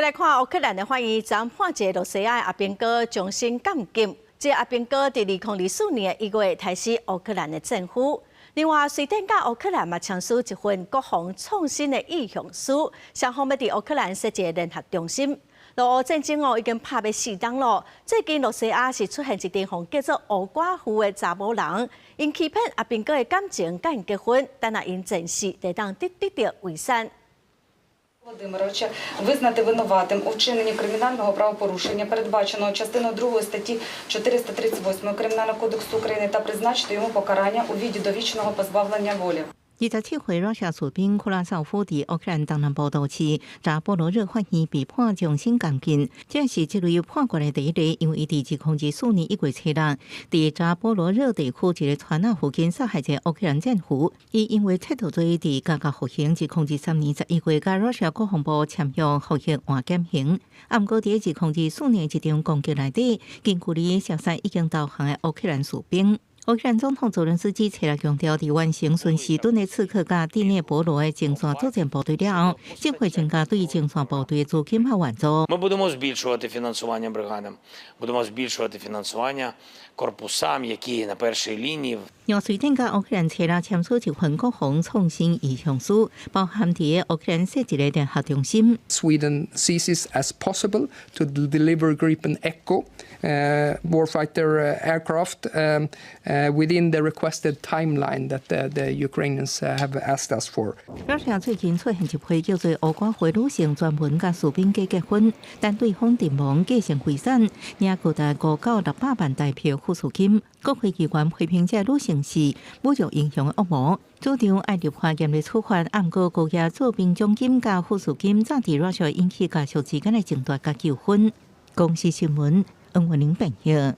再来看乌克兰的翻译，昨判决罗西亚阿兵哥终身监禁。这阿兵哥伫2024年1月开始乌克兰的政府。另外，瑞典甲乌克兰嘛签署一份国防创新的意向书，双方要伫乌克兰设一个联合中心。俄乌战争已经拍要4档咯。最近罗西亚是出现一地方叫做乌寡妇的查某人，因欺骗阿兵哥的感情，甲因结婚，但若因前世得当得到遗产。 Володимировича визнати винуватим у вчиненні кримінального правопорушення, передбаченого частиною 2 статті 438 Кримінального кодексу України та призначити йому покарання у виді довічного позбавлення волі. 27岁러시아士兵库拉绍夫伫乌克兰东南部都市扎波罗热法院被判终身监禁，这是这类判决的第一例，因为伊伫2024年1月7日伫扎波罗热地区一个川仔附近杀害一个乌克兰战俘，伊因为窃盗罪伫加甲服刑2023年11月，甲러시아国防部签约服刑换减刑。啊，毋过伫2024年一场攻击内底，近距离射杀已经投降的乌克兰士兵。 乌克兰总统泽连斯基切来强调，伫完成顺时顿的刺客甲第聂伯罗的前线作战部队了后，将会增加对前线部队资金和援助。Ми будемо збільшувати фінансування бригадам, будемо збільшувати фінансування корпусам, які на першій лінії. 让瑞典甲乌克兰切来签署一份国防创新意向书，包含伫乌克兰设一个联合中心。Sweden sees it as possible to deliver Gripen Echo warfighter aircraft within the requested timeline that the Ukrainians have asked us for. 러시아最近出现一批叫做乌寡妇女性专门甲士兵结婚，但对方阵亡继承遗产，也高达5到600万台票抚恤金。国会议员批评这女性是侮辱英雄的恶魔，主张爱立法严厉处罚。暗过高额做兵奖金甲抚恤金，早伫러시아引起家属之间的争夺甲纠纷。公司新闻，恩文玲报道。